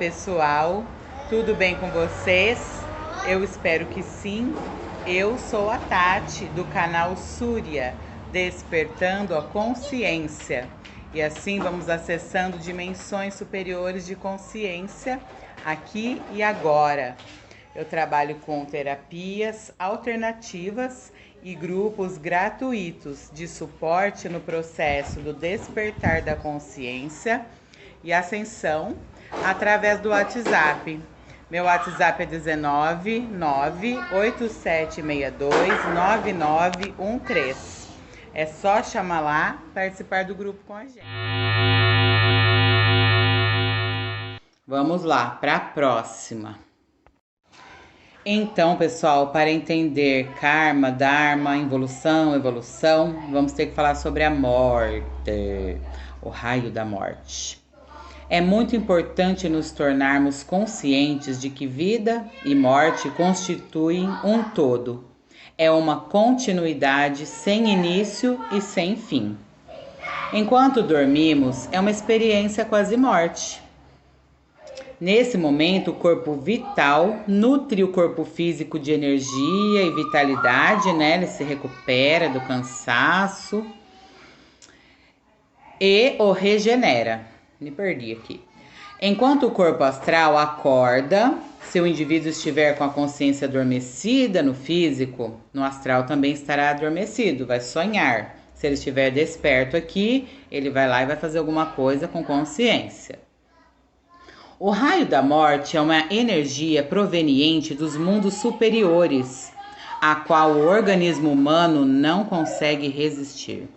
pessoal, tudo bem com vocês? Eu espero que sim. Eu sou a Tati do canal Súria, Despertando a Consciência. E assim vamos acessando dimensões superiores de consciência aqui e agora. Eu trabalho com terapias alternativas e grupos gratuitos de suporte no processo do despertar da consciência e ascensão através do WhatsApp. Meu WhatsApp é 19 98762 9913. É só chamar lá, participar do grupo com a gente. Vamos lá, para a próxima. Então, pessoal, para entender karma, dharma, evolução, vamos ter que falar sobre a morte, o raio da morte. É muito importante nos tornarmos conscientes de que vida e morte constituem um todo. É uma continuidade sem início e sem fim. Enquanto dormimos, é uma experiência quase morte. Nesse momento, o corpo vital nutre o corpo físico de energia e vitalidade, né? Ele se recupera do cansaço e o regenera. Me perdi aqui. Enquanto o corpo astral acorda, se o indivíduo estiver com a consciência adormecida no físico, no astral também estará adormecido, vai sonhar. Se ele estiver desperto aqui, ele vai lá e vai fazer alguma coisa com consciência. O raio da morte é uma energia proveniente dos mundos superiores, a qual o organismo humano não consegue resistir.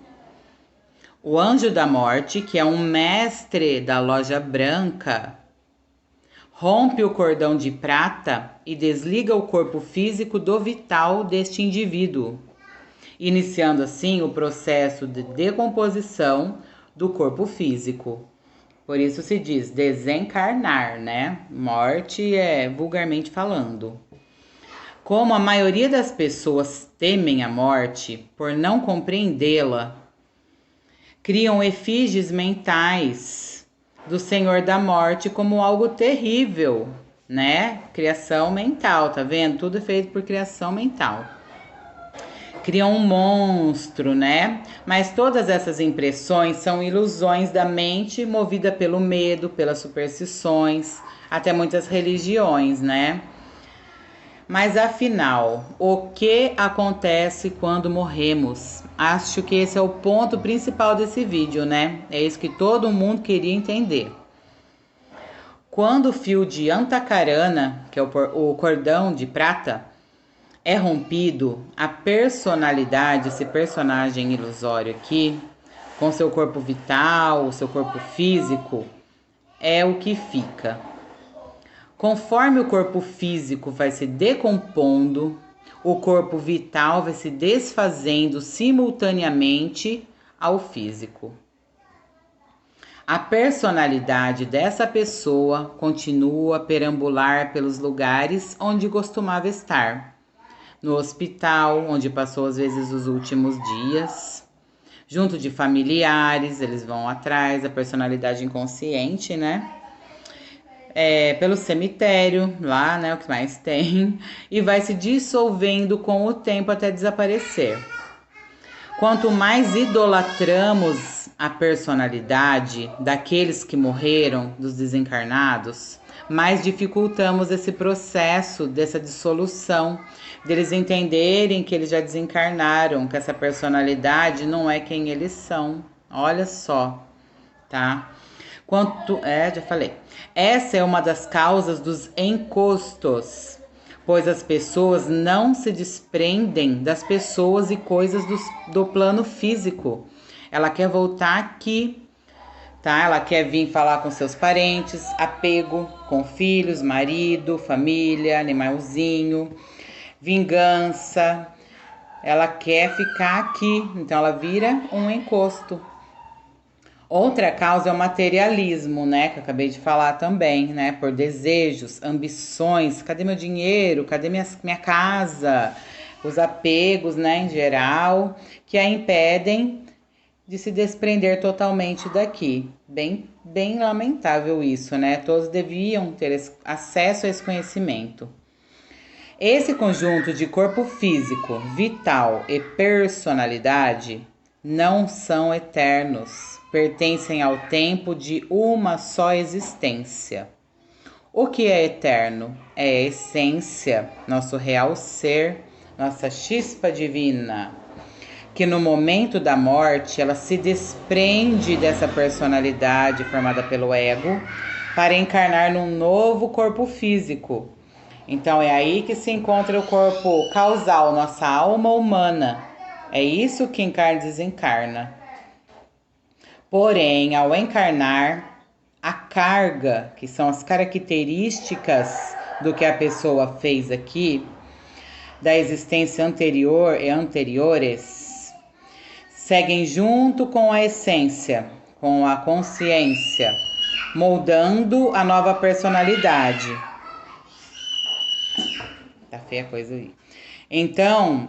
O anjo da morte, que é um mestre da loja branca, rompe o cordão de prata e desliga o corpo físico do vital deste indivíduo, iniciando assim o processo de decomposição do corpo físico. Por isso se diz desencarnar, né? Morte é vulgarmente falando. Como a maioria das pessoas temem a morte por não compreendê-la, criam efígies mentais do Senhor da Morte como algo terrível, né? Criação mental, tá vendo? Tudo é feito por criação mental. Criam um monstro, né? Mas todas essas impressões são ilusões da mente movida pelo medo, pelas superstições, até muitas religiões, né? Mas afinal, o que acontece quando morremos? Acho que esse é o ponto principal desse vídeo, né? É isso que todo mundo queria entender. Quando o fio de Antakarana, que é o cordão de prata, é rompido, a personalidade, esse personagem ilusório aqui, com seu corpo vital, seu corpo físico, é o que fica. Conforme o corpo físico vai se decompondo, o corpo vital vai se desfazendo simultaneamente ao físico. A personalidade dessa pessoa continua a perambular pelos lugares onde costumava estar. No hospital, onde passou às vezes os últimos dias. Junto de familiares, eles vão atrás, a personalidade inconsciente, né? Pelo cemitério, lá, né, o que mais tem, e vai se dissolvendo com o tempo até desaparecer. Quanto mais idolatramos a personalidade daqueles que morreram, dos desencarnados, mais dificultamos esse processo dessa dissolução, deles entenderem que eles já desencarnaram, que essa personalidade não é quem eles são. Olha só, tá? Já falei. Essa é uma das causas dos encostos, pois as pessoas não se desprendem das pessoas e coisas do plano físico. Ela quer voltar aqui, tá? Ela quer vir falar com seus parentes, apego com filhos, marido, família, animalzinho, vingança. Ela quer ficar aqui, então ela vira um encosto. Outra causa é o materialismo, né? Que eu acabei de falar também, né? Por desejos, ambições. Cadê meu dinheiro? Cadê minha casa? Os apegos, né? Em geral, que a impedem de se desprender totalmente daqui. Bem lamentável isso, né? Todos deviam ter acesso a esse conhecimento. Esse conjunto de corpo físico, vital e personalidade não são eternos, pertencem ao tempo de uma só existência. O que é eterno? É a essência, nosso real ser, nossa chispa divina, que no momento da morte ela se desprende dessa personalidade formada pelo ego para encarnar num novo corpo físico. Então é aí que se encontra o corpo causal, nossa alma humana. É isso que encarna e desencarna. Porém, ao encarnar, a carga, que são as características do que a pessoa fez aqui, da existência anterior e anteriores, seguem junto com a essência, com a consciência, moldando a nova personalidade. Tá feia a coisa aí. Então,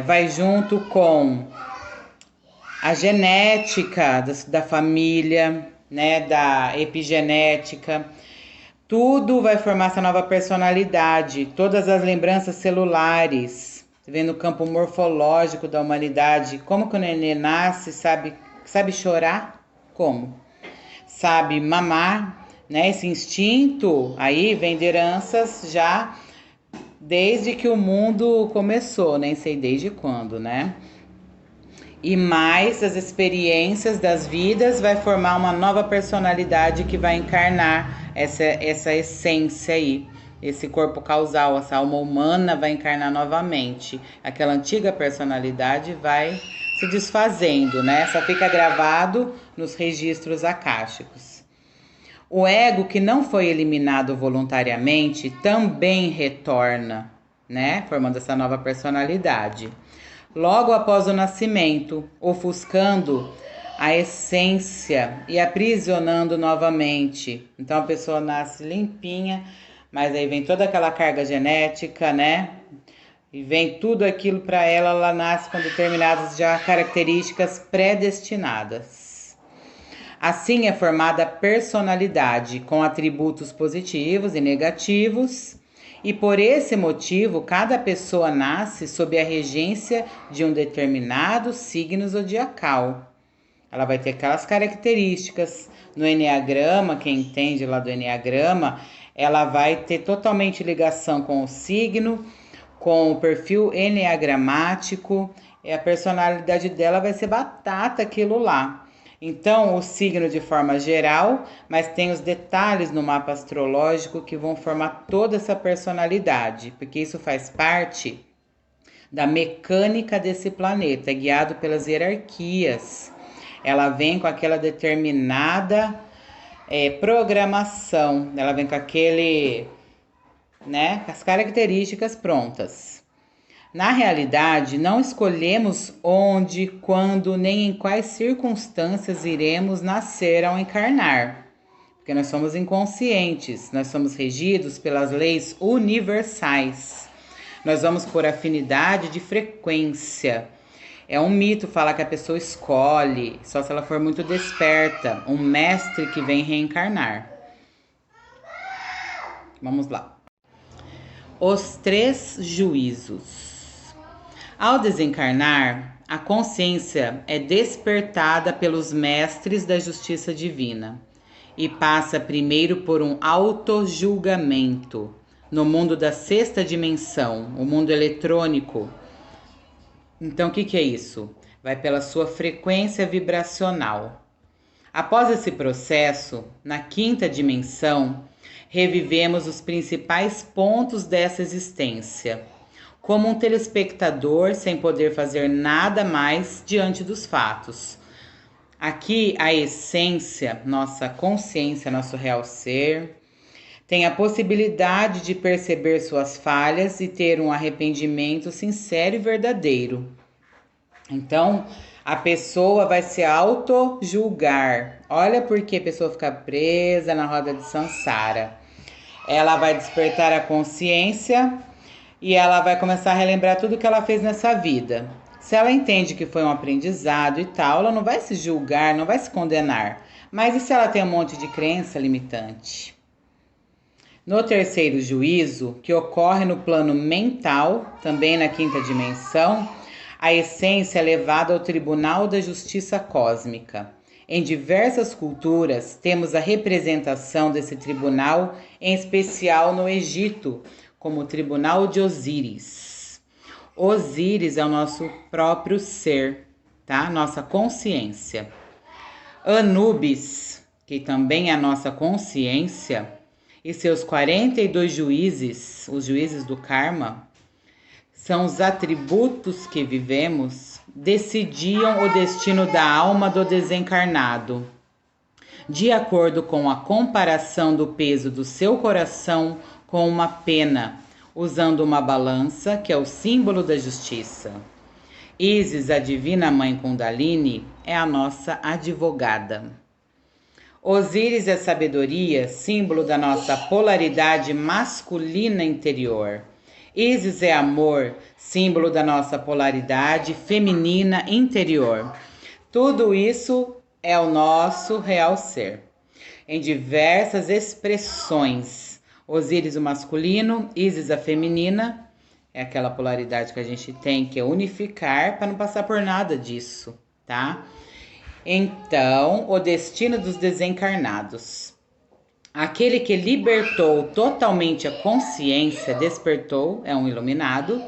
vai junto com a genética da família, né, da epigenética. Tudo vai formar essa nova personalidade. Todas as lembranças celulares. Você vê no campo morfológico da humanidade. Como que o nenê nasce, sabe chorar? Como? Sabe mamar, né? Esse instinto aí vem de heranças já desde que o mundo começou, nem sei desde quando, né? E mais as experiências das vidas vai formar uma nova personalidade que vai encarnar essa essência aí. Esse corpo causal, essa alma humana vai encarnar novamente. Aquela antiga personalidade vai se desfazendo, né? Só fica gravado nos registros akáshicos. O ego que não foi eliminado voluntariamente também retorna, né? Formando essa nova personalidade. Logo após o nascimento, ofuscando a essência e aprisionando novamente. Então a pessoa nasce limpinha, mas aí vem toda aquela carga genética, né? E vem tudo aquilo para ela, ela nasce com determinadas já características predestinadas. Assim é formada a personalidade, com atributos positivos e negativos, e por esse motivo, cada pessoa nasce sob a regência de um determinado signo zodiacal. Ela vai ter aquelas características. No Eneagrama, quem entende lá do Eneagrama, ela vai ter totalmente ligação com o signo, com o perfil eneagramático, e a personalidade dela vai ser batata aquilo lá. Então, o signo de forma geral, mas tem os detalhes no mapa astrológico que vão formar toda essa personalidade, porque isso faz parte da mecânica desse planeta, guiado pelas hierarquias. Ela vem com aquela determinada programação, ela vem com aquele, né, com as características prontas. Na realidade, não escolhemos onde, quando, nem em quais circunstâncias iremos nascer ao encarnar, porque nós somos inconscientes, nós somos regidos pelas leis universais. Nós vamos por afinidade de frequência. É um mito falar que a pessoa escolhe, só se ela for muito desperta, um mestre que vem reencarnar. Vamos lá. Os 3 juízos. Ao desencarnar, a consciência é despertada pelos mestres da justiça divina e passa primeiro por um autojulgamento no mundo da 6ª dimensão, o mundo eletrônico. Então, o que é isso? Vai pela sua frequência vibracional. Após esse processo, na 5ª dimensão, revivemos os principais pontos dessa existência, como um telespectador sem poder fazer nada mais diante dos fatos. Aqui a essência, nossa consciência, nosso real ser, tem a possibilidade de perceber suas falhas e ter um arrependimento sincero e verdadeiro. Então, a pessoa vai se auto-julgar. Olha por que a pessoa fica presa na roda de samsara. Ela vai despertar a consciência e ela vai começar a relembrar tudo que ela fez nessa vida. Se ela entende que foi um aprendizado e tal, ela não vai se julgar, não vai se condenar. Mas e se ela tem um monte de crença limitante? No terceiro juízo, que ocorre no plano mental, também na quinta dimensão, a essência é levada ao Tribunal da Justiça Cósmica. Em diversas culturas, temos a representação desse tribunal, em especial no Egito, como o Tribunal de Osíris. Osíris é o nosso próprio ser, tá? Nossa consciência. Anubis, que também é a nossa consciência, e seus 42 juízes, os juízes do karma, são os atributos que vivemos, decidiam o destino da alma do desencarnado, de acordo com a comparação do peso do seu coração com uma pena, usando uma balança, que é o símbolo da justiça. Isis, a divina mãe Kundalini, é a nossa advogada. Osíris é sabedoria, símbolo da nossa polaridade masculina interior. Isis é amor, símbolo da nossa polaridade feminina interior. Tudo isso é o nosso real ser, em diversas expressões. Osíris o masculino, Isis a feminina, é aquela polaridade que a gente tem que unificar para não passar por nada disso, tá? Então, o destino dos desencarnados. Aquele que libertou totalmente a consciência, despertou, é um iluminado,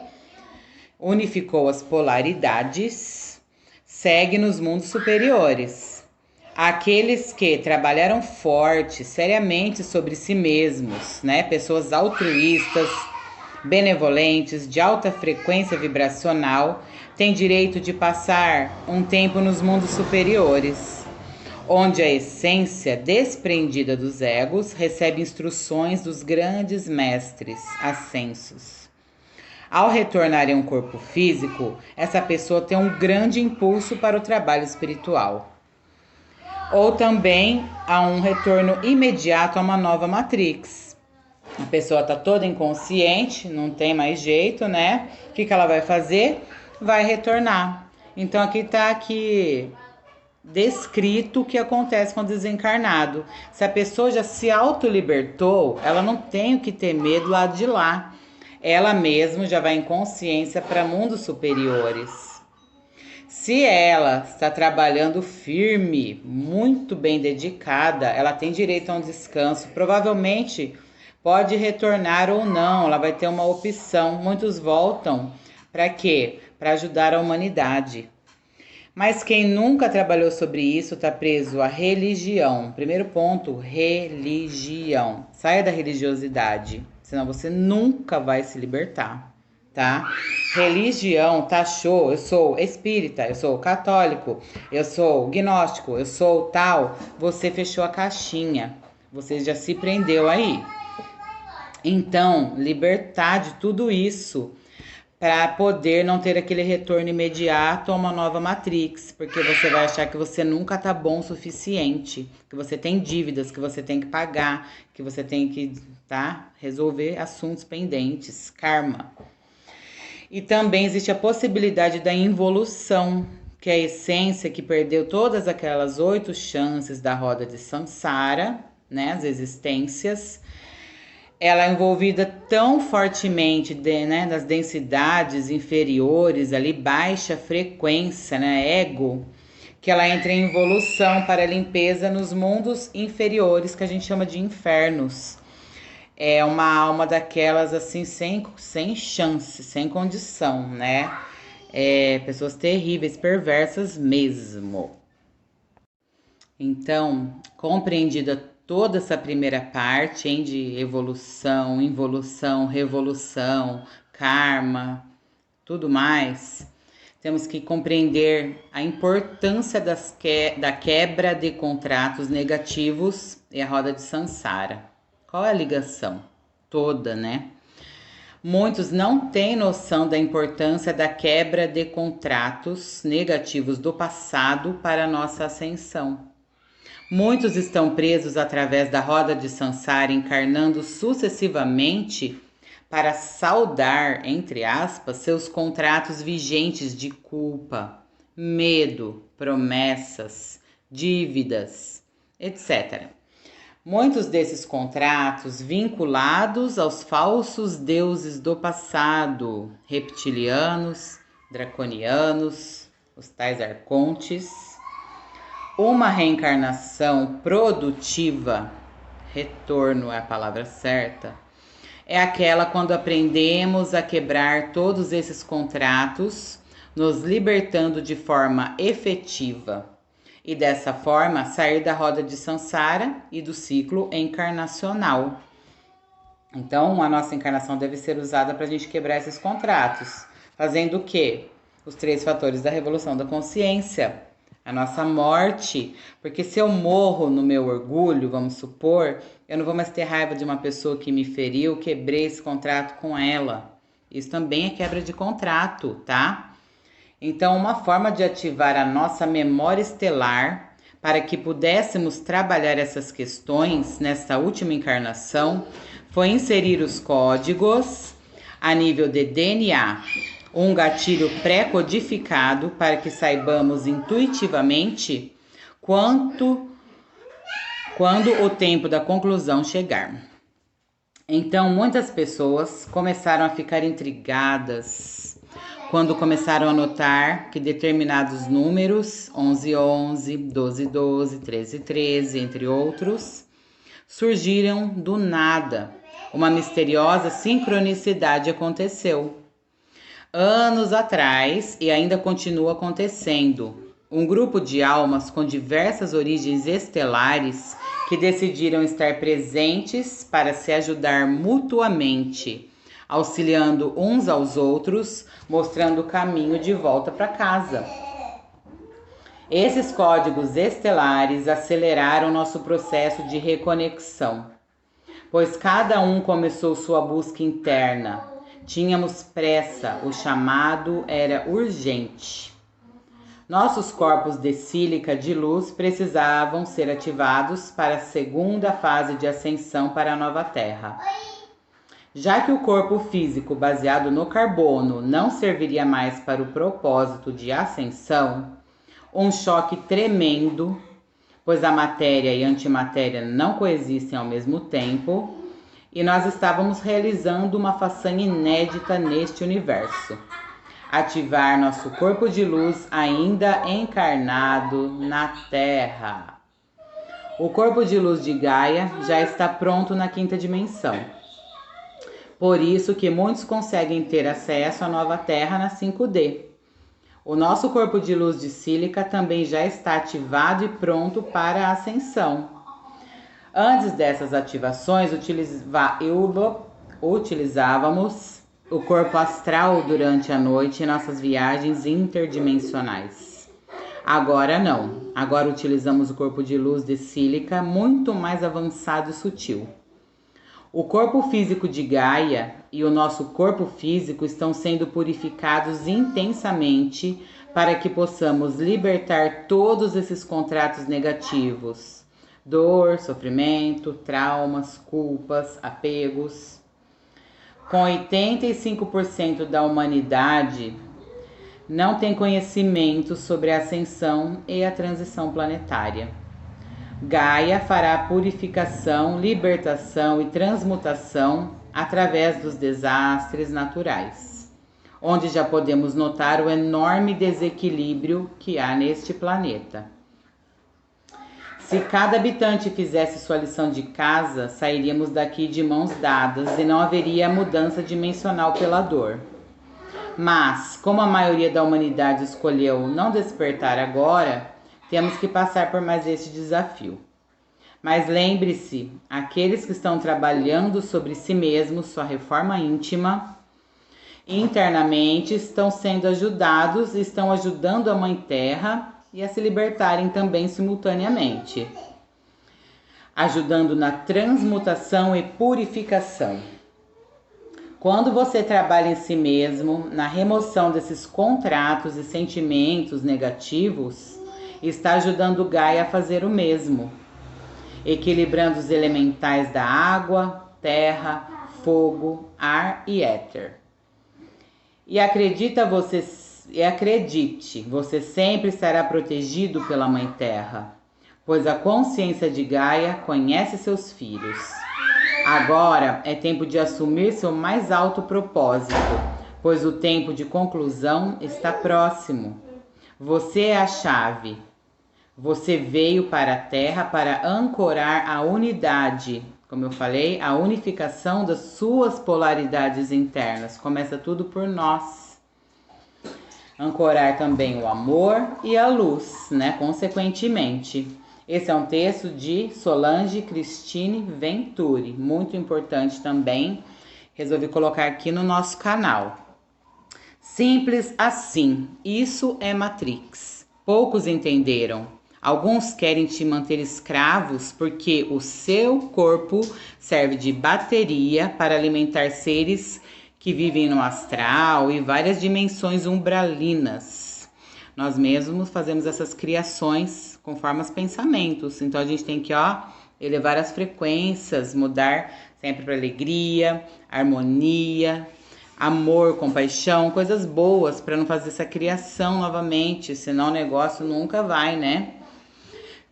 unificou as polaridades, segue nos mundos superiores. Aqueles que trabalharam forte, seriamente sobre si mesmos, né? Pessoas altruístas, benevolentes, de alta frequência vibracional, têm direito de passar um tempo nos mundos superiores, onde a essência desprendida dos egos recebe instruções dos grandes mestres ascensos. Ao retornar em um corpo físico, essa pessoa tem um grande impulso para o trabalho espiritual. Ou também há um retorno imediato a uma nova matrix. A pessoa está toda inconsciente, não tem mais jeito, né? O que ela vai fazer? Vai retornar. Então aqui está descrito o que acontece com o desencarnado. Se a pessoa já se autolibertou, ela não tem o que ter medo lá de lá. Ela mesma já vai em consciência para mundos superiores. Se ela está trabalhando firme, muito bem dedicada, ela tem direito a um descanso. Provavelmente pode retornar ou não, ela vai ter uma opção. Muitos voltam para quê? Para ajudar a humanidade. Mas quem nunca trabalhou sobre isso está preso à religião. Primeiro ponto, religião. Saia da religiosidade, senão você nunca vai se libertar, tá? Religião taxou, eu sou espírita, eu sou católico, eu sou gnóstico, eu sou tal. Você fechou a caixinha, você já se prendeu aí. Então, libertar de tudo isso para poder não ter aquele retorno imediato a uma nova matrix, porque você vai achar que você nunca tá bom o suficiente, que você tem dívidas, que você tem que pagar, que você tem que, resolver assuntos pendentes, karma. E também existe a possibilidade da involução, que é a essência que perdeu todas aquelas 8 chances da roda de samsara, né, as existências. Ela é envolvida tão fortemente das densidades inferiores, ali baixa frequência, né, ego, que ela entra em evolução para limpeza nos mundos inferiores, que a gente chama de infernos. É uma alma daquelas assim, sem chance, sem condição, né? Pessoas terríveis, perversas mesmo. Então, compreendida toda essa primeira parte, de evolução, involução, revolução, karma, tudo mais, temos que compreender a importância da quebra de contratos negativos e a roda de samsara. Qual é a ligação? Toda, né? Muitos não têm noção da importância da quebra de contratos negativos do passado para a nossa ascensão. Muitos estão presos através da roda de samsara, encarnando sucessivamente para saldar, entre aspas, seus contratos vigentes de culpa, medo, promessas, dívidas, etc. Muitos desses contratos vinculados aos falsos deuses do passado, reptilianos, draconianos, os tais arcontes. Uma reencarnação produtiva, retorno é a palavra certa, é aquela quando aprendemos a quebrar todos esses contratos, nos libertando de forma efetiva e dessa forma sair da roda de Sansara e do ciclo encarnacional. Então, a nossa encarnação deve ser usada para a gente quebrar esses contratos. Fazendo o quê? Os 3 fatores da revolução da consciência. A nossa morte. Porque se eu morro no meu orgulho, vamos supor, eu não vou mais ter raiva de uma pessoa que me feriu, quebrei esse contrato com ela. Isso também é quebra de contrato, tá? Então, uma forma de ativar a nossa memória estelar para que pudéssemos trabalhar essas questões nesta última encarnação foi inserir os códigos a nível de DNA, um gatilho pré-codificado para que saibamos intuitivamente quando o tempo da conclusão chegar. Então, muitas pessoas começaram a ficar intrigadas quando começaram a notar que determinados números, 1111, 1212, 1313, entre outros, surgiram do nada. Uma misteriosa sincronicidade aconteceu. Anos atrás, e ainda continua acontecendo, um grupo de almas com diversas origens estelares que decidiram estar presentes para se ajudar mutuamente, auxiliando uns aos outros, mostrando o caminho de volta para casa. Esses códigos estelares aceleraram nosso processo de reconexão, pois cada um começou sua busca interna. Tínhamos pressa, o chamado era urgente. Nossos corpos de sílica de luz precisavam ser ativados para a segunda fase de ascensão para a nova Terra. Já que o corpo físico baseado no carbono não serviria mais para o propósito de ascensão, um choque tremendo, pois a matéria e a antimatéria não coexistem ao mesmo tempo, e nós estávamos realizando uma façanha inédita neste universo: ativar nosso corpo de luz ainda encarnado na Terra. O corpo de luz de Gaia já está pronto na 5ª dimensão. Por isso que muitos conseguem ter acesso à nova Terra na 5D. O nosso corpo de luz de sílica também já está ativado e pronto para a ascensão. Antes dessas ativações, utilizávamos o corpo astral durante a noite em nossas viagens interdimensionais. Agora não. Agora utilizamos o corpo de luz de sílica muito mais avançado e sutil. O corpo físico de Gaia e o nosso corpo físico estão sendo purificados intensamente para que possamos libertar todos esses contratos negativos: dor, sofrimento, traumas, culpas, apegos. Com 85% da humanidade não tem conhecimento sobre a ascensão e a transição planetária. Gaia fará a purificação, libertação e transmutação através dos desastres naturais, onde já podemos notar o enorme desequilíbrio que há neste planeta. Se cada habitante fizesse sua lição de casa, sairíamos daqui de mãos dadas e não haveria mudança dimensional pela dor. Mas, como a maioria da humanidade escolheu não despertar agora, temos que passar por mais este desafio. Mas lembre-se, aqueles que estão trabalhando sobre si mesmos, sua reforma íntima, internamente estão sendo ajudados e estão ajudando a Mãe Terra e a se libertarem também simultaneamente, ajudando na transmutação e purificação. Quando você trabalha em si mesmo, na remoção desses contratos e sentimentos negativos, está ajudando Gaia a fazer o mesmo, equilibrando os elementais da água, terra, fogo, ar e éter. E acredite, você sempre estará protegido pela Mãe Terra, pois a consciência de Gaia conhece seus filhos. Agora é tempo de assumir seu mais alto propósito, pois o tempo de conclusão está próximo. Você é a chave. Você veio para a Terra para ancorar a unidade, como eu falei, a unificação das suas polaridades internas. Começa tudo por nós. Ancorar também o amor e a luz, né? Consequentemente. Esse é um texto de Solange Cristine Venturi, muito importante também. Resolvi colocar aqui no nosso canal. Simples assim, isso é Matrix. Poucos entenderam. Alguns querem te manter escravos porque o seu corpo serve de bateria para alimentar seres que vivem no astral e várias dimensões umbralinas. Nós mesmos fazemos essas criações conforme os pensamentos. Então a gente tem que elevar as frequências, mudar sempre para alegria, harmonia, amor, compaixão, coisas boas para não fazer essa criação novamente, senão o negócio nunca vai, né?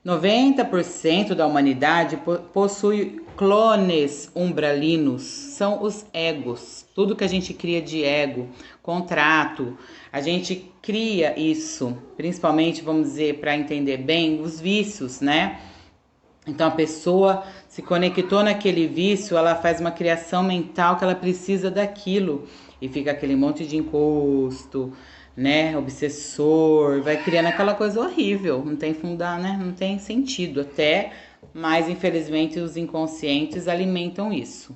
90% da humanidade possui clones umbralinos, são os egos. Tudo que a gente cria de ego, contrato, a gente cria isso, principalmente, vamos dizer, para entender bem, os vícios, né? Então a pessoa se conectou naquele vício, ela faz uma criação mental que ela precisa daquilo e fica aquele monte de encosto, né, obsessor, vai criando aquela coisa horrível, não tem fundar, né, não tem sentido até, mas infelizmente os inconscientes alimentam isso.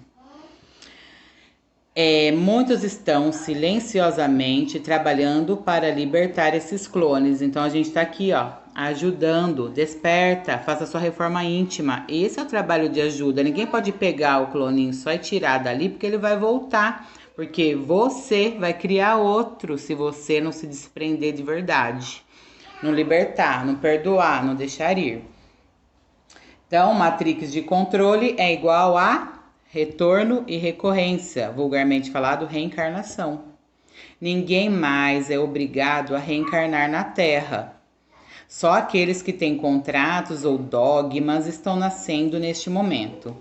Muitos estão silenciosamente trabalhando para libertar esses clones, então a gente está aqui, ajudando, desperta, faça sua reforma íntima, esse é o trabalho de ajuda, ninguém pode pegar o cloninho só e tirar dali, porque ele vai voltar, porque você vai criar outro se você não se desprender de verdade, não libertar, não perdoar, não deixar ir. Então, matrix de controle é igual a retorno e recorrência, vulgarmente falado, reencarnação. Ninguém mais é obrigado a reencarnar na Terra. Só aqueles que têm contratos ou dogmas estão nascendo neste momento.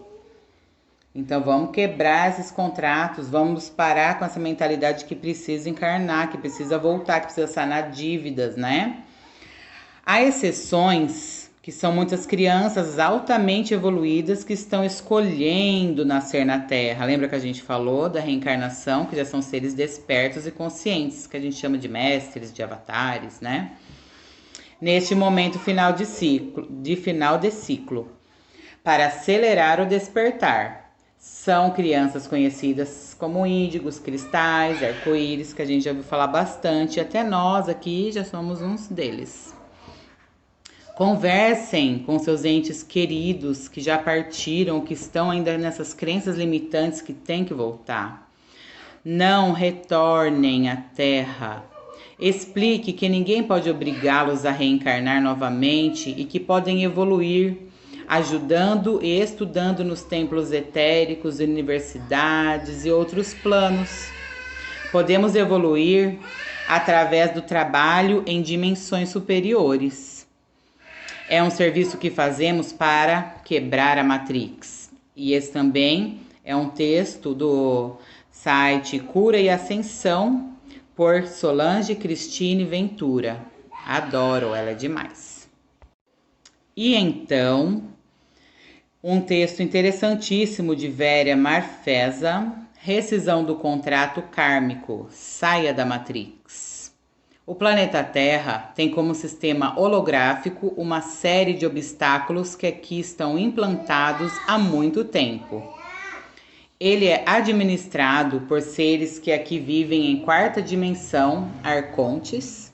Então vamos quebrar esses contratos, vamos parar com essa mentalidade que precisa encarnar, que precisa voltar, que precisa sanar dívidas, né? Há exceções, que são muitas crianças altamente evoluídas que estão escolhendo nascer na Terra. Lembra que a gente falou da reencarnação, que já são seres despertos e conscientes, que a gente chama de mestres, de avatares, né? Neste momento final de ciclo, para acelerar o despertar. São crianças conhecidas como índigos, cristais, arco-íris, que a gente já ouviu falar bastante, até nós aqui já somos uns deles. Conversem com seus entes queridos que já partiram, que estão ainda nessas crenças limitantes que têm que voltar. Não retornem à Terra. Explique que ninguém pode obrigá-los a reencarnar novamente e que podem evoluir, ajudando e estudando nos templos etéricos, universidades e outros planos. Podemos evoluir através do trabalho em dimensões superiores. É um serviço que fazemos para quebrar a Matrix. E esse também é um texto do site Cura e Ascensão, por Solange Cristine Ventura. Adoro, ela é demais. E então, um texto interessantíssimo de Véria Marfesa, rescisão do contrato kármico, saia da Matrix. O planeta Terra tem como sistema holográfico uma série de obstáculos que aqui estão implantados há muito tempo. Ele é administrado por seres que aqui vivem em quarta dimensão, arcontes,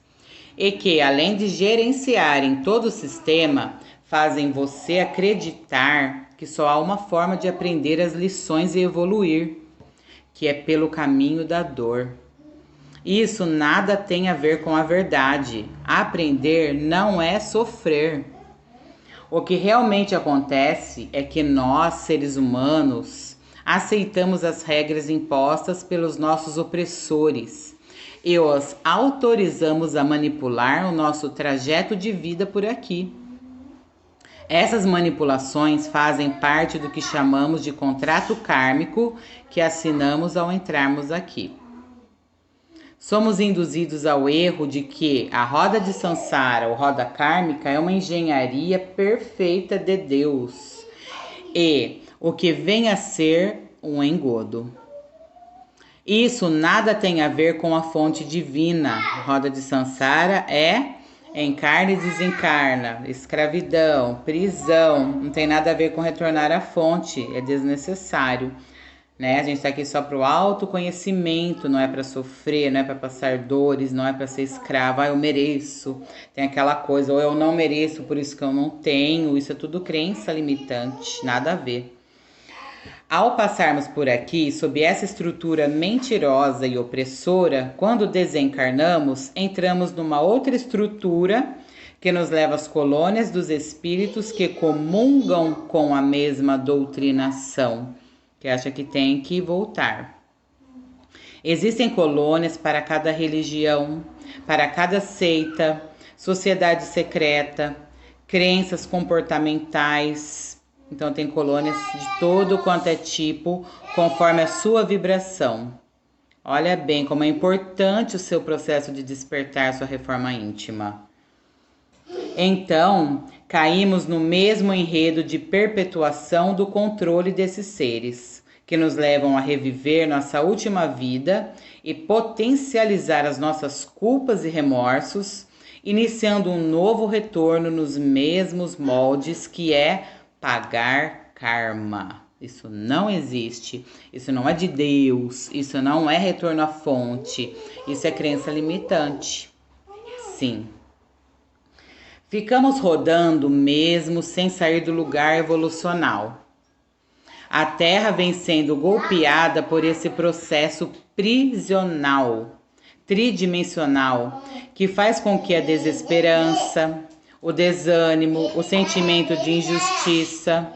e que, além de gerenciarem todo o sistema, fazem você acreditar que só há uma forma de aprender as lições e evoluir, que é pelo caminho da dor. Isso nada tem a ver com a verdade. Aprender não é sofrer. O que realmente acontece é que nós, seres humanos, aceitamos as regras impostas pelos nossos opressores e os autorizamos a manipular o nosso trajeto de vida por aqui. Essas manipulações fazem parte do que chamamos de contrato kármico que assinamos ao entrarmos aqui. Somos induzidos ao erro de que a roda de Sansara, ou roda kármica, é uma engenharia perfeita de Deus e o que vem a ser um engodo. Isso nada tem a ver com a fonte divina. A roda de Sansara é encarna e desencarna, escravidão, prisão, não tem nada a ver com retornar à fonte, é desnecessário. Né? A gente está aqui só para o autoconhecimento, não é para sofrer, não é para passar dores, não é para ser escravo. Eu mereço, tem aquela coisa, ou eu não mereço, por isso que eu não tenho. Isso é tudo crença limitante, nada a ver. Ao passarmos por aqui, sob essa estrutura mentirosa e opressora, quando desencarnamos, entramos numa outra estrutura que nos leva às colônias dos espíritos que comungam com a mesma doutrinação, que acha que tem que voltar. Existem colônias para cada religião, para cada seita, sociedade secreta, crenças comportamentais. Então tem colônias de todo quanto é tipo, conforme a sua vibração. Olha bem como é importante o seu processo de despertar, sua reforma íntima. Então, caímos no mesmo enredo de perpetuação do controle desses seres, que nos levam a reviver nossa última vida e potencializar as nossas culpas e remorsos, iniciando um novo retorno nos mesmos moldes, que é pagar karma. Isso não existe, isso não é de Deus, isso não é retorno à fonte, isso é crença limitante. Sim. Ficamos rodando mesmo sem sair do lugar evolucional. A Terra vem sendo golpeada por esse processo prisional, tridimensional, que faz com que a desesperança, o desânimo, o sentimento de injustiça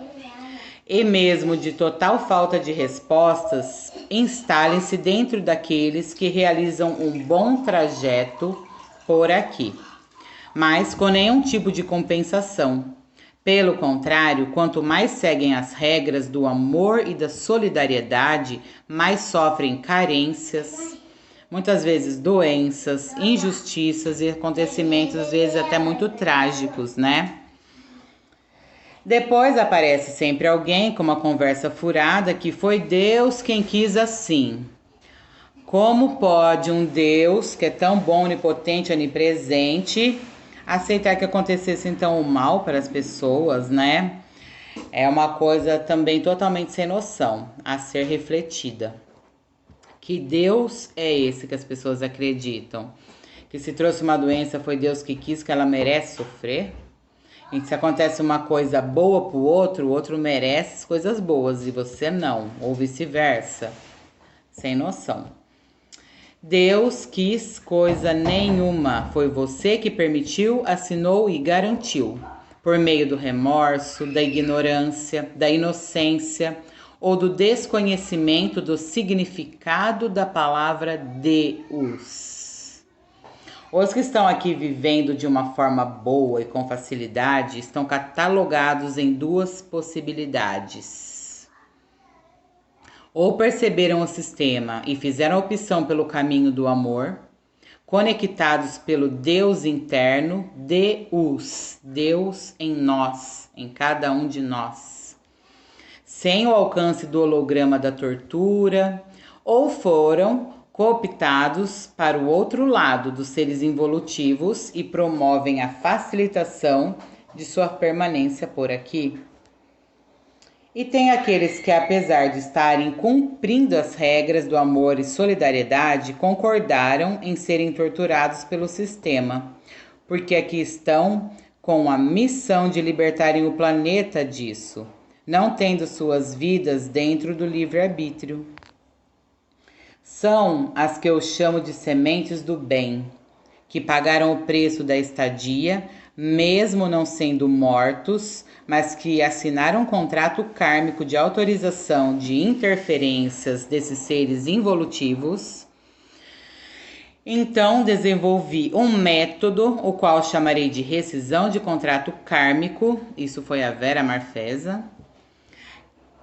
e mesmo de total falta de respostas instalem-se dentro daqueles que realizam um bom trajeto por aqui, mas com nenhum tipo de compensação. Pelo contrário, quanto mais seguem as regras do amor e da solidariedade, mais sofrem carências, muitas vezes doenças, injustiças e acontecimentos, às vezes até muito trágicos, né? Depois aparece sempre alguém com uma conversa furada que foi Deus quem quis assim. Como pode um Deus que é tão bom, onipotente, onipresente, aceitar que acontecesse então o mal para as pessoas, né? É uma coisa também totalmente sem noção, a ser refletida. Que Deus é esse que as pessoas acreditam? Que se trouxe uma doença foi Deus que quis, que ela merece sofrer? E se acontece uma coisa boa pro outro, o outro merece coisas boas e você não, ou vice-versa. Sem noção. Deus quis coisa nenhuma, foi você que permitiu, assinou e garantiu, por meio do remorso, da ignorância, da inocência ou do desconhecimento do significado da palavra Deus. Os que estão aqui vivendo de uma forma boa e com facilidade estão catalogados em duas possibilidades. Ou perceberam o sistema e fizeram a opção pelo caminho do amor, conectados pelo Deus interno, Deus, Deus em nós, em cada um de nós, sem o alcance do holograma da tortura, ou foram cooptados para o outro lado dos seres involutivos e promovem a facilitação de sua permanência por aqui. E tem aqueles que, apesar de estarem cumprindo as regras do amor e solidariedade, concordaram em serem torturados pelo sistema, porque aqui estão com a missão de libertarem o planeta disso, não tendo suas vidas dentro do livre-arbítrio. São as que eu chamo de sementes do bem, que pagaram o preço da estadia, mesmo não sendo mortos, mas que assinaram um contrato kármico de autorização de interferências desses seres involutivos. Então, desenvolvi um método, o qual chamarei de rescisão de contrato kármico, isso foi a Vera Marfesa,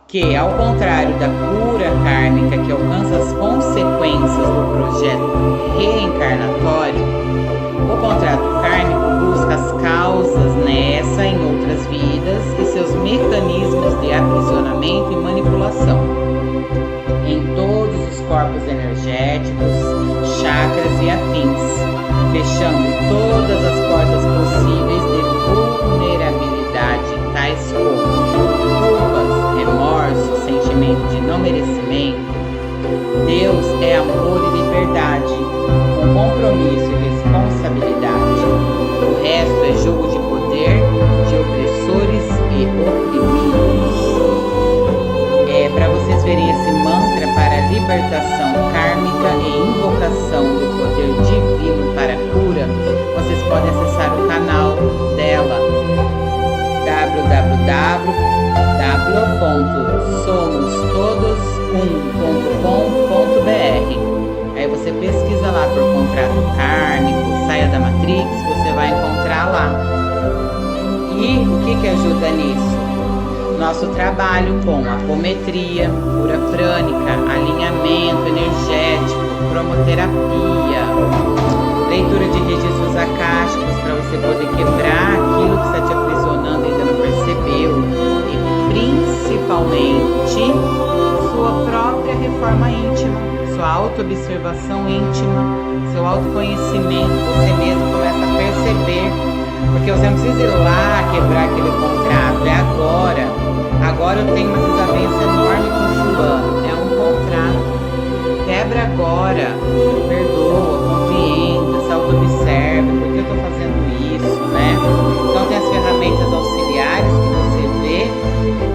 que, ao contrário da cura kármica que alcança as consequências do projeto reencarnatório, o contrato kármico busca as causas nessa e em outras vidas e seus mecanismos de aprisionamento e manipulação em todos os corpos energéticos, chakras e afins, fechando todas as portas possíveis de vulnerabilidade, tais como culpas, remorso, sentimento de não merecimento. Deus é amor e liberdade, com compromisso e responsabilidade. O resto é jogo de poder, de opressores e oprimidos. Para vocês verem esse mantra para libertação kármica e invocação do poder divino para a cura, vocês podem acessar o canal dela, www.somostodosum.com.br. Aí você pesquisa lá por contrato kármico, saia da Matrix, você vai encontrar lá. E o que ajuda nisso? Nosso trabalho com apometria, cura prânica, alinhamento energético, cromoterapia, leitura de registros akáshicos para você poder quebrar aquilo que está te aprisionando e ainda não percebeu, e principalmente sua própria reforma íntima, sua autoobservação íntima, seu autoconhecimento. Você mesmo começa a perceber, porque você não precisa ir lá quebrar aquele contrato, é agora. Agora eu tenho uma desavença enorme com fulano, é um contrato. Quebra agora, perdoa, compreenda, se auto-observa, por que eu estou fazendo isso, né? Então tem as ferramentas auxiliares que você vê,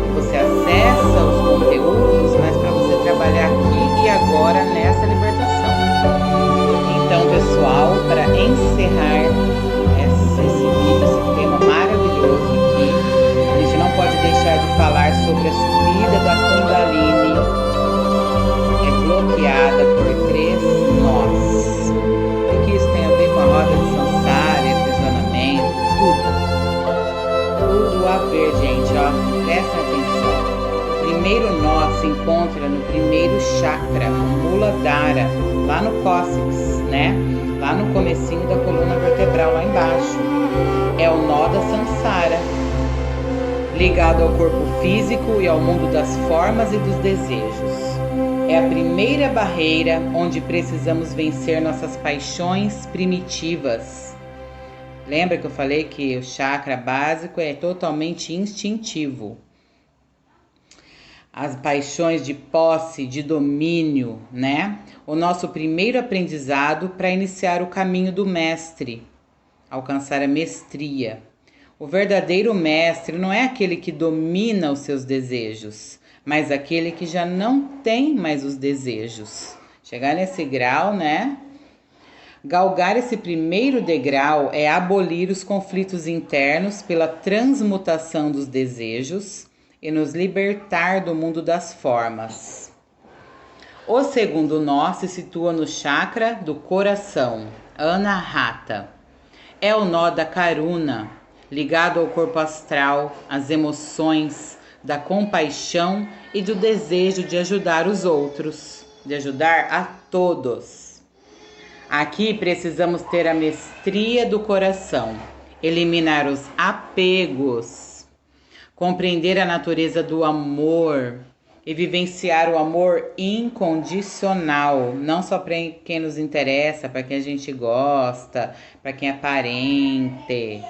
que você acessa os conteúdos, mas para você trabalhar aqui e agora nessa libertação. Então, pessoal, para encerrar esse vídeo, esse tema maravilhoso aqui, a gente não pode deixar de falar sobre a subida da Kundalini, bloqueada por 3 nós. O que isso tem a ver com a roda de samsara, aprisionamento, tudo a ver, gente, ó, prestem atenção. O primeiro nó se encontra no primeiro chakra, o Muladhara, lá no cóccix, né? Lá no comecinho da coluna vertebral, lá embaixo. É o nó da samsara, ligado ao corpo físico e ao mundo das formas e dos desejos. É a primeira barreira onde precisamos vencer nossas paixões primitivas. Lembra que eu falei que o chakra básico é totalmente instintivo. As paixões de posse, de domínio, né? O nosso primeiro aprendizado para iniciar o caminho do mestre, alcançar a mestria. O verdadeiro mestre não é aquele que domina os seus desejos, mas aquele que já não tem mais os desejos. Chegar nesse grau, né? Galgar esse primeiro degrau é abolir os conflitos internos pela transmutação dos desejos e nos libertar do mundo das formas. O segundo nó se situa no chakra do coração, Anahata. É o nó da Karuna, ligado ao corpo astral, às emoções, da compaixão e do desejo de ajudar os outros, de ajudar a todos. Aqui precisamos ter a mestria do coração, eliminar os apegos, compreender a natureza do amor e vivenciar o amor incondicional, não só para quem nos interessa, para quem a gente gosta, para quem é parente,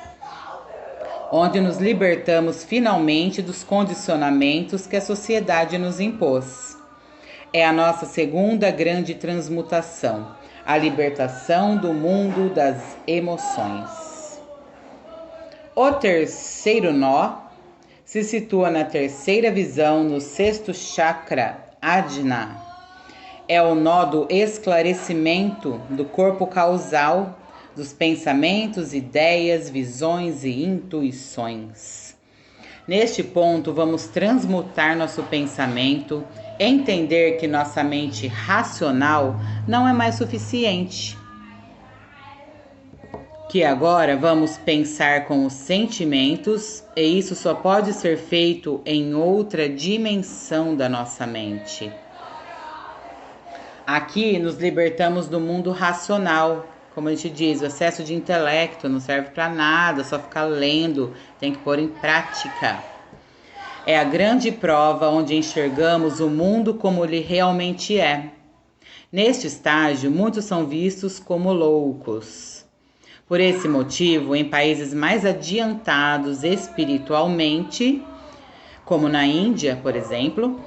onde nos libertamos finalmente dos condicionamentos que a sociedade nos impôs. É a nossa segunda grande transmutação, a libertação do mundo das emoções. O terceiro nó se situa na terceira visão, no sexto chakra, Ajna. É o nó do esclarecimento do corpo causal, dos pensamentos, ideias, visões e intuições. Neste ponto, vamos transmutar nosso pensamento, entender que nossa mente racional não é mais suficiente. Que agora vamos pensar com os sentimentos, e isso só pode ser feito em outra dimensão da nossa mente. Aqui nos libertamos do mundo racional. Como a gente diz, o excesso de intelecto não serve para nada, só ficar lendo, tem que pôr em prática. É a grande prova onde enxergamos o mundo como ele realmente é. Neste estágio, muitos são vistos como loucos. Por esse motivo, em países mais adiantados espiritualmente, como na Índia, por exemplo,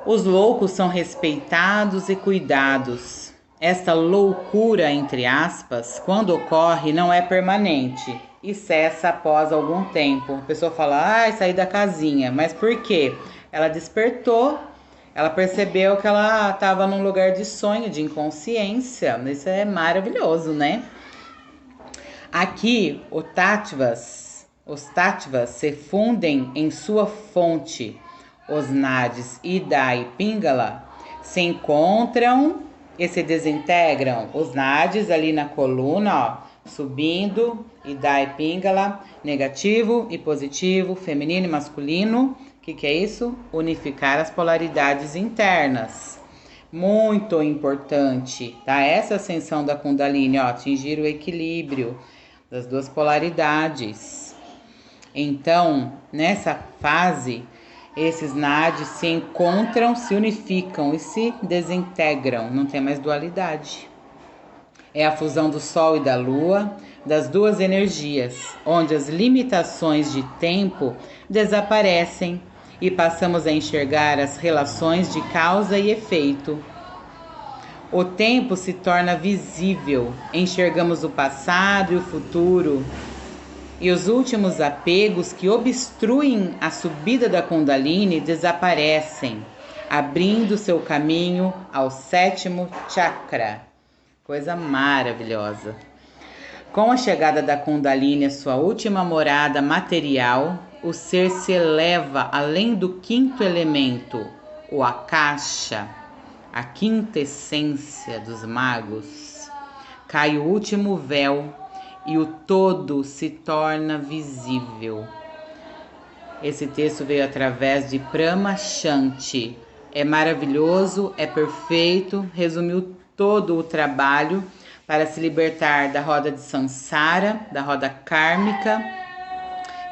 os loucos são respeitados e cuidados. Esta loucura, entre aspas, quando ocorre, não é permanente e cessa após algum tempo. A pessoa fala, saí da casinha. Mas por quê? Ela despertou, ela percebeu que ela estava num lugar de sonho, de inconsciência. Isso é maravilhoso, né? Aqui, os tattvas se fundem em sua fonte. Os nadis Ida e Pingala se encontram e se desintegram. Os nadis ali na coluna, subindo, Ida e Pingala, negativo e positivo, feminino e masculino. O que é isso? Unificar as polaridades internas. Muito importante, tá? Essa ascensão da Kundalini, atingir o equilíbrio das duas polaridades. Então, nessa fase, esses nadis se encontram, se unificam e se desintegram, não tem mais dualidade. É a fusão do Sol e da Lua, das duas energias, onde as limitações de tempo desaparecem e passamos a enxergar as relações de causa e efeito. O tempo se torna visível, enxergamos o passado e o futuro, e os últimos apegos que obstruem a subida da Kundalini desaparecem, abrindo seu caminho ao 7º chakra. Coisa maravilhosa. Com a chegada da Kundalini à sua última morada material, o ser se eleva além do 5º elemento, o Akasha, a quinta essência dos magos. Cai o último véu e o todo se torna visível. Esse texto veio através de Prama Shanti. É maravilhoso, é perfeito, resumiu todo o trabalho para se libertar da roda de Sansara, da roda kármica,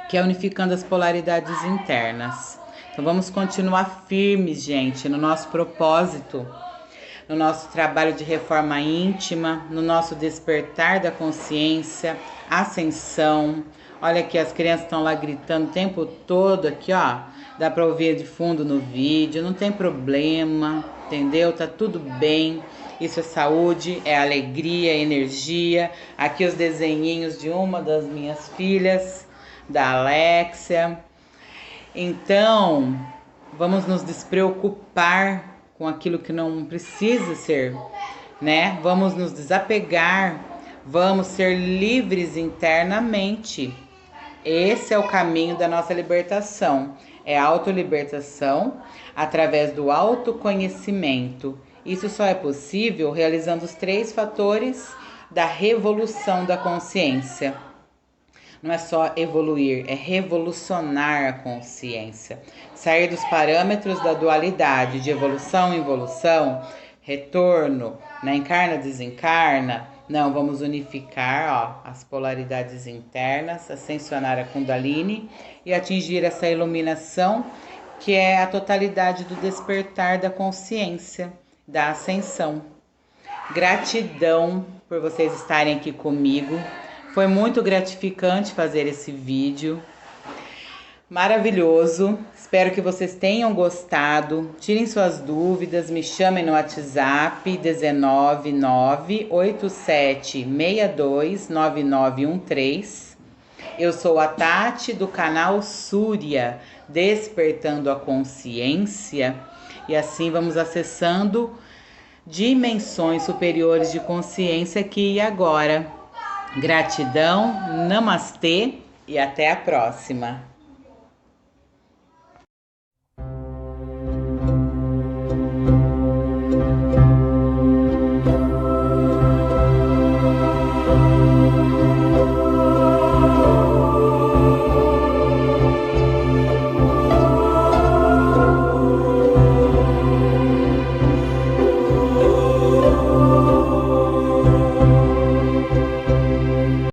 que é unificando as polaridades internas. Então vamos continuar firmes, gente, no nosso propósito, no nosso trabalho de reforma íntima, no nosso despertar da consciência, ascensão. Olha aqui, as crianças estão lá gritando o tempo todo aqui, ó. Dá para ouvir de fundo no vídeo, não tem problema, entendeu? Tá tudo bem. Isso é saúde, é alegria, é energia. Aqui os desenhinhos de uma das minhas filhas, da Alexia. Então, vamos nos despreocupar com aquilo que não precisa ser, né? Vamos nos desapegar, vamos ser livres internamente. Esse é o caminho da nossa libertação. É a autolibertação através do autoconhecimento. Isso só é possível realizando os 3 fatores da revolução da consciência. Não é só evoluir, é revolucionar a consciência. Sair dos parâmetros da dualidade de evolução, involução, retorno, né? Encarna, desencarna. Não, vamos unificar as polaridades internas, ascensionar a Kundalini e atingir essa iluminação que é a totalidade do despertar da consciência, da ascensão. Gratidão por vocês estarem aqui comigo. Foi muito gratificante fazer esse vídeo. Maravilhoso. Espero que vocês tenham gostado. Tirem suas dúvidas, me chamem no WhatsApp 19987629913. Eu sou a Tati do canal Surya, Despertando a Consciência. E assim vamos acessando dimensões superiores de consciência aqui e agora. Gratidão, namastê e até a próxima.